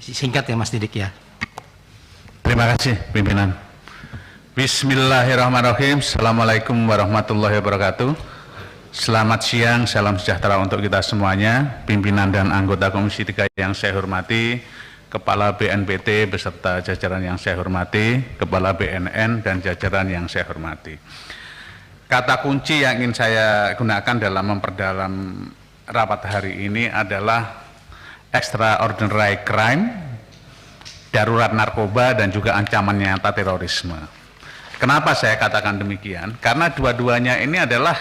Singkat ya Mas Didik ya. Terima kasih pimpinan. Bismillahirrahmanirrahim. Assalamualaikum warahmatullahi wabarakatuh. Selamat siang, salam sejahtera untuk kita semuanya. Pimpinan dan anggota Komisi 3 yang saya hormati, Kepala BNPT beserta jajaran yang saya hormati, Kepala BNN dan jajaran yang saya hormati. Kata kunci yang ingin saya gunakan dalam memperdalam rapat hari ini adalah extraordinary crime, darurat narkoba, dan juga ancaman nyata terorisme. Kenapa saya katakan demikian? Karena dua-duanya ini adalah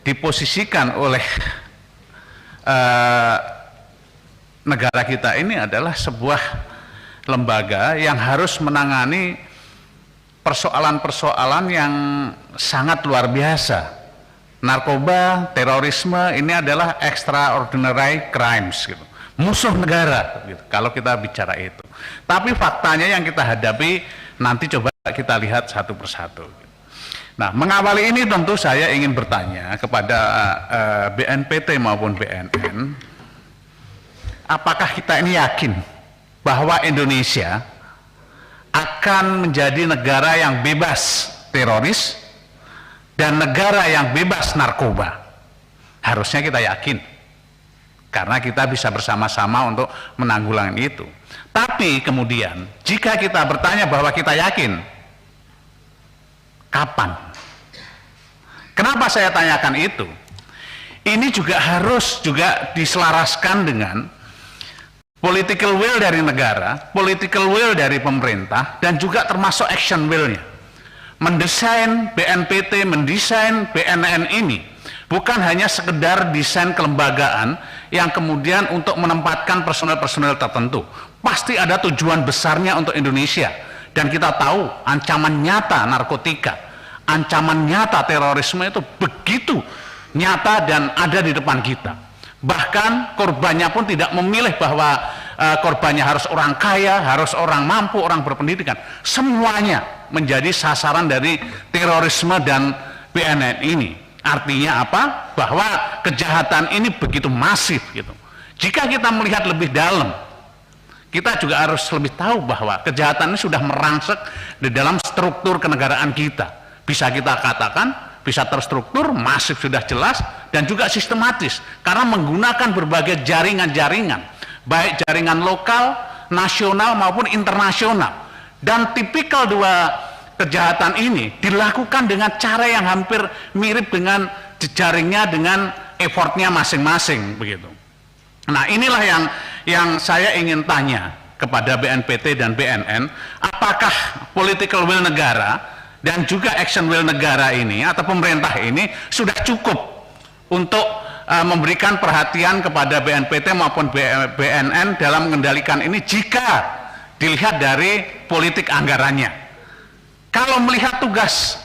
diposisikan oleh negara kita ini adalah sebuah lembaga yang harus menangani persoalan-persoalan yang sangat luar biasa. Narkoba, terorisme ini adalah extraordinary crimes gitu. Musuh negara gitu, kalau kita bicara itu. Tapi faktanya yang kita hadapi nanti coba kita lihat satu persatu. Nah, mengawali ini tentu saya ingin bertanya kepada BNPT maupun BNN, apakah kita ini yakin bahwa Indonesia akan menjadi negara yang bebas teroris dan negara yang bebas narkoba? Harusnya kita yakin, karena kita bisa bersama-sama untuk menanggulangi itu. Tapi kemudian jika kita bertanya bahwa kita yakin, kapan? Kenapa saya tanyakan itu? Ini juga harus diselaraskan dengan political will dari negara, political will dari pemerintah, dan juga termasuk action will-nya. Mendesain BNPT, mendesain BNN ini bukan hanya sekedar desain kelembagaan yang kemudian untuk menempatkan personel-personel tertentu. Pasti ada tujuan besarnya untuk Indonesia. Dan kita tahu ancaman nyata narkotika, ancaman nyata terorisme itu begitu nyata dan ada di depan kita. Bahkan korbannya pun tidak memilih bahwa korbannya harus orang kaya, harus orang mampu, orang berpendidikan. Semuanya menjadi sasaran dari terorisme dan BNN ini. Artinya apa? Bahwa kejahatan ini begitu masif gitu. Jika kita melihat lebih dalam, kita juga harus lebih tahu bahwa kejahatan ini sudah merangsek di dalam struktur kenegaraan kita. Bisa kita katakan, bisa terstruktur, masif sudah jelas, dan juga sistematis. Karena menggunakan berbagai jaringan-jaringan, baik jaringan lokal, nasional maupun internasional. Dan tipikal dua kejahatan ini dilakukan dengan cara yang hampir mirip dengan jejaringnya, dengan effortnya masing-masing begitu. Nah, inilah yang saya ingin tanya kepada BNPT dan BNN, apakah political will negara dan juga action will negara ini atau pemerintah ini sudah cukup untuk memberikan perhatian kepada BNPT maupun BNN dalam mengendalikan ini jika dilihat dari politik anggarannya. Kalau melihat tugas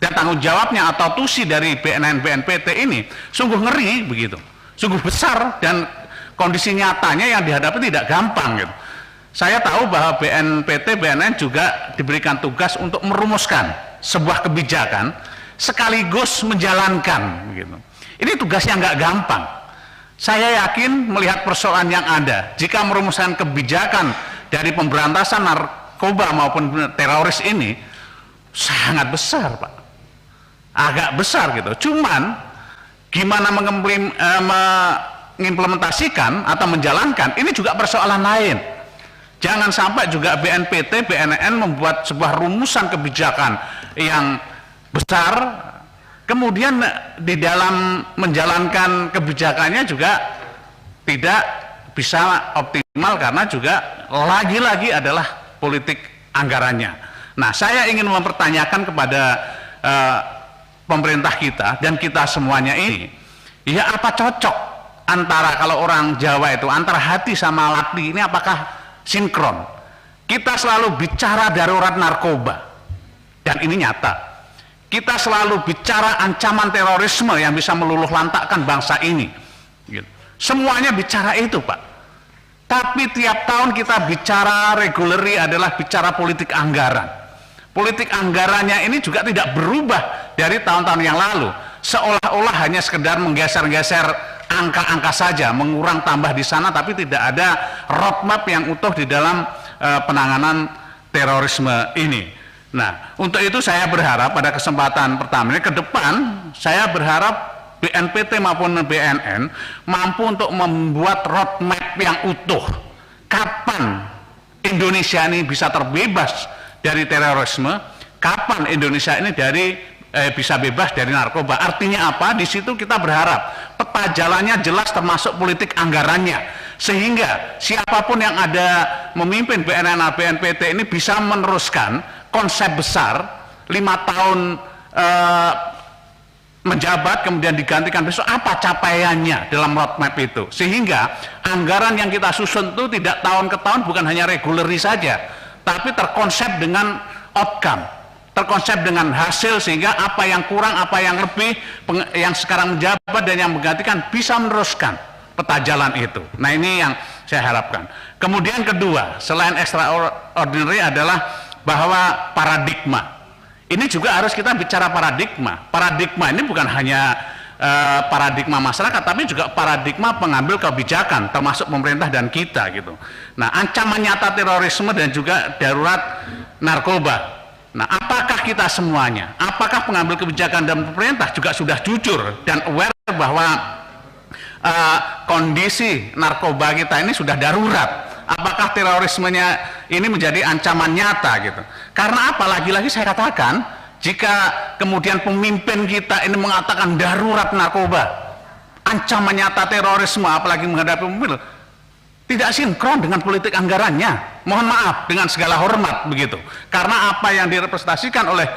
dan tanggung jawabnya atau tusi dari BNN BNPT ini sungguh ngeri begitu, sungguh besar, dan kondisi nyatanya yang dihadapi tidak gampang gitu. Saya tahu bahwa BNPT BNN juga diberikan tugas untuk merumuskan sebuah kebijakan sekaligus menjalankan begitu. Ini tugas yang nggak gampang. Saya yakin melihat persoalan yang ada, jika merumuskan kebijakan dari pemberantasan narkoba maupun teroris ini sangat besar, Pak. Agak besar gitu. Cuman gimana mengimplementasikan atau menjalankan ini juga persoalan lain. Jangan sampai juga BNPT, BNN membuat sebuah rumusan kebijakan yang besar, kemudian di dalam menjalankan kebijakannya juga tidak bisa optimal karena juga lagi-lagi adalah politik anggarannya. Nah, saya ingin mempertanyakan kepada pemerintah kita dan kita semuanya ini, ya apa cocok antara, kalau orang Jawa itu antara hati sama lati ini apakah sinkron? Kita selalu bicara darurat narkoba dan ini nyata. Kita selalu bicara ancaman terorisme yang bisa meluluh lantakkan bangsa ini. Semuanya bicara itu, Pak. Tapi tiap tahun kita bicara regularly adalah bicara politik anggaran. Politik anggarannya ini juga tidak berubah dari tahun-tahun yang lalu. Seolah-olah hanya sekedar menggeser-geser angka-angka saja, mengurang tambah di sana, tapi tidak ada roadmap yang utuh di dalam penanganan terorisme ini. Nah, untuk itu saya berharap pada kesempatan pertama ini ke depan, saya berharap BNPT maupun BNN mampu untuk membuat roadmap yang utuh. Kapan Indonesia ini bisa terbebas dari terorisme? Kapan Indonesia ini bisa bebas dari narkoba? Artinya apa? Di situ kita berharap peta jalannya jelas, termasuk politik anggarannya, sehingga siapapun yang ada memimpin BNN atau BNPT ini bisa meneruskan konsep besar 5 tahun menjabat kemudian digantikan besok, apa capaiannya dalam roadmap itu, sehingga anggaran yang kita susun itu tidak tahun ke tahun, bukan hanya reguler saja, tapi terkonsep dengan outcome, terkonsep dengan hasil, sehingga apa yang kurang, apa yang lebih, yang sekarang menjabat dan yang menggantikan bisa meneruskan peta jalan itu. Nah, ini yang saya harapkan. Kemudian kedua, selain extraordinary adalah bahwa paradigma. Ini juga harus kita bicara paradigma. Paradigma ini bukan hanya paradigma masyarakat, tapi juga paradigma pengambil kebijakan, termasuk pemerintah dan kita gitu. Nah, ancaman nyata terorisme dan juga darurat narkoba. Nah, apakah kita semuanya, apakah pengambil kebijakan dan pemerintah juga sudah jujur dan aware bahwa kondisi narkoba kita ini sudah darurat? Apakah terorismenya ini menjadi ancaman nyata gitu? Karena apa? Lagi-lagi saya katakan, jika kemudian pemimpin kita ini mengatakan darurat narkoba, ancaman nyata terorisme, apalagi menghadapi pemilu, tidak sinkron dengan politik anggarannya. Mohon maaf, dengan segala hormat begitu. Karena apa yang direpresentasikan oleh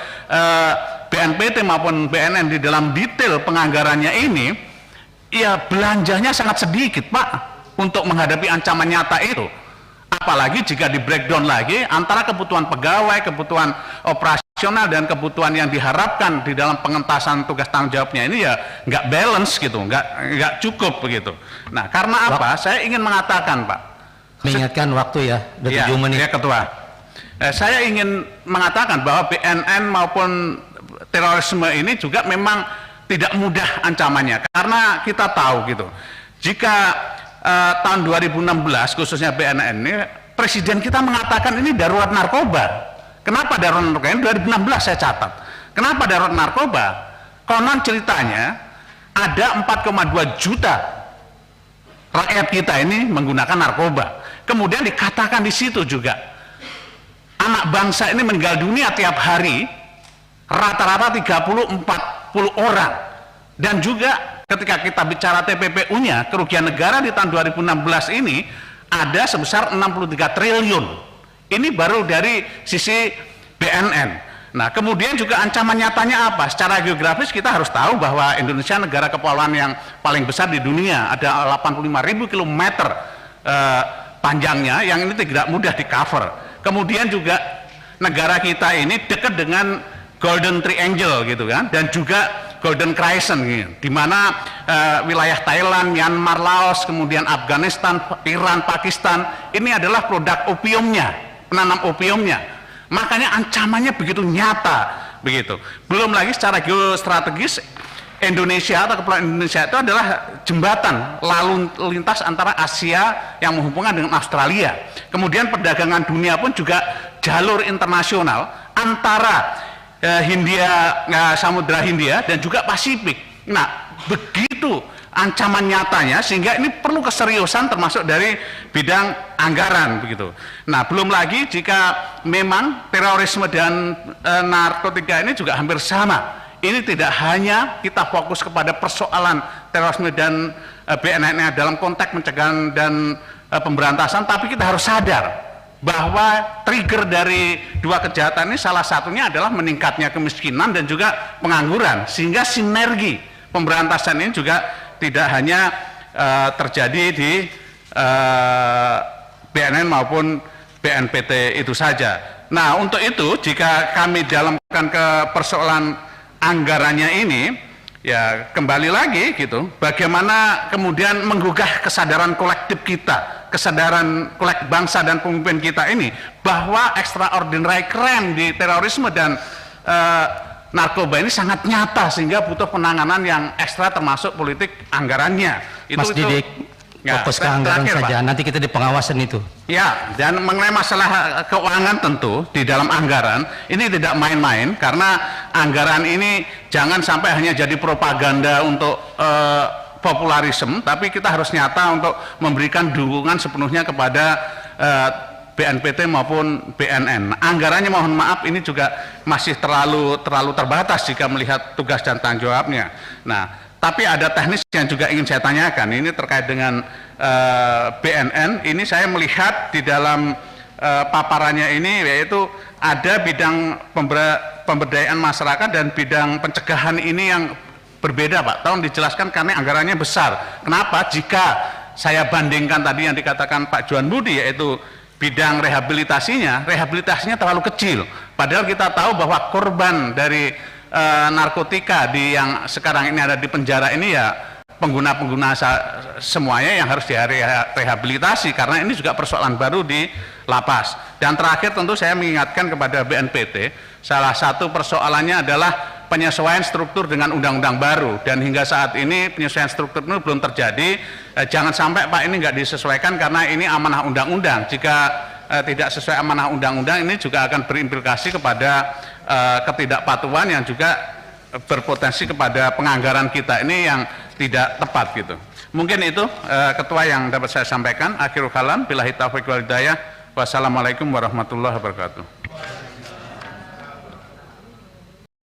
BNPT maupun BNN di dalam detail penganggarannya ini, ya belanjanya sangat sedikit, Pak, untuk menghadapi ancaman nyata itu. Apalagi jika di breakdown lagi antara kebutuhan pegawai, kebutuhan operasional dan kebutuhan yang diharapkan di dalam pengentasan tugas tanggung jawabnya ini, ya nggak balance gitu, nggak cukup begitu. Nah, karena apa? Saya ingin mengatakan, Pak, mengingatkan waktu ya, udah 7 menit. Ya, Ketua. Saya ingin mengatakan bahwa BNN maupun terorisme ini juga memang tidak mudah ancamannya, karena kita tahu gitu, jika tahun 2016 khususnya BNN ini, presiden kita mengatakan ini darurat narkoba. Kenapa darurat narkoba? Ini 2016 saya catat. Kenapa darurat narkoba? Konon ceritanya ada 4,2 juta rakyat kita ini menggunakan narkoba. Kemudian dikatakan di situ juga anak bangsa ini meninggal dunia tiap hari rata-rata 30-40 orang. Dan juga ketika kita bicara TPPU-nya, kerugian negara di tahun 2016 ini ada sebesar 63 triliun. Ini baru dari sisi BNN. Nah, kemudian juga ancaman nyatanya apa? Secara geografis kita harus tahu bahwa Indonesia negara kepulauan yang paling besar di dunia, ada 85.000 km panjangnya, yang ini tidak mudah di cover. Kemudian juga negara kita ini dekat dengan Golden Triangle gitu kan, dan juga Golden Crescent gitu, di mana wilayah Thailand, Myanmar, Laos, kemudian Afghanistan, Iran, Pakistan ini adalah produk opiumnya, penanam opiumnya. Makanya ancamannya begitu nyata begitu. Belum lagi secara geostrategis, Indonesia atau Kepulauan Indonesia itu adalah jembatan lalu lintas antara Asia yang menghubungkan dengan Australia. Kemudian perdagangan dunia pun juga jalur internasional antara Samudra Hindia dan juga Pasifik. Nah, begitu ancaman nyatanya, sehingga ini perlu keseriusan termasuk dari bidang anggaran begitu. Nah, belum lagi jika memang terorisme dan narkotika ini juga hampir sama. Ini tidak hanya kita fokus kepada persoalan terorisme dan BNN dalam konteks pencegahan dan pemberantasan, tapi kita harus sadar bahwa trigger dari dua kejahatan ini salah satunya adalah meningkatnya kemiskinan dan juga pengangguran, sehingga sinergi pemberantasan ini juga tidak hanya terjadi di BNN maupun BNPT itu saja. Nah, untuk itu jika kami dalamkan ke persoalan anggarannya ini, ya kembali lagi gitu, bagaimana kemudian menggugah kesadaran kolektif kita, kesadaran kolektif bangsa dan pemimpin kita ini, bahwa extraordinary crime di terorisme dan narkoba ini sangat nyata, sehingga butuh penanganan yang ekstra termasuk politik anggarannya. Mas Didik, ya, fokus ke anggaran terakhir, saja. Pak. Nanti kita di pengawasan itu. Ya, dan mengenai masalah keuangan tentu di dalam anggaran ini tidak main-main, karena anggaran ini jangan sampai hanya jadi propaganda untuk popularisme, tapi kita harus nyata untuk memberikan dukungan sepenuhnya kepada BNPT maupun BNN. Anggarannya mohon maaf ini juga masih terlalu terbatas jika melihat tugas dan tanggung jawabnya. Nah, tapi ada teknis yang juga ingin saya tanyakan. Ini terkait dengan BNN. Ini saya melihat di dalam paparannya ini yaitu ada bidang pemberdayaan masyarakat dan bidang pencegahan ini yang berbeda, Pak. Tolong dijelaskan karena anggarannya besar. Kenapa? Jika saya bandingkan tadi yang dikatakan Pak Johan Budi, yaitu bidang rehabilitasinya terlalu kecil. Padahal kita tahu bahwa korban dari narkotika yang sekarang ini ada di penjara ini ya pengguna-pengguna semuanya yang harus direhabilitasi, karena ini juga persoalan baru di lapas. Dan terakhir tentu saya mengingatkan kepada BNPT, salah satu persoalannya adalah penyesuaian struktur dengan undang-undang baru, dan hingga saat ini penyesuaian struktur itu belum terjadi. Jangan sampai Pak ini nggak disesuaikan karena ini amanah undang-undang. Jika tidak sesuai amanah undang-undang, ini juga akan berimplikasi kepada ketidakpatuhan yang juga berpotensi kepada penganggaran kita ini yang tidak tepat gitu. Mungkin itu Ketua yang dapat saya sampaikan. Akhirul kalam, billahi taufiq wal hidayah. Wassalamualaikum warahmatullahi wabarakatuh.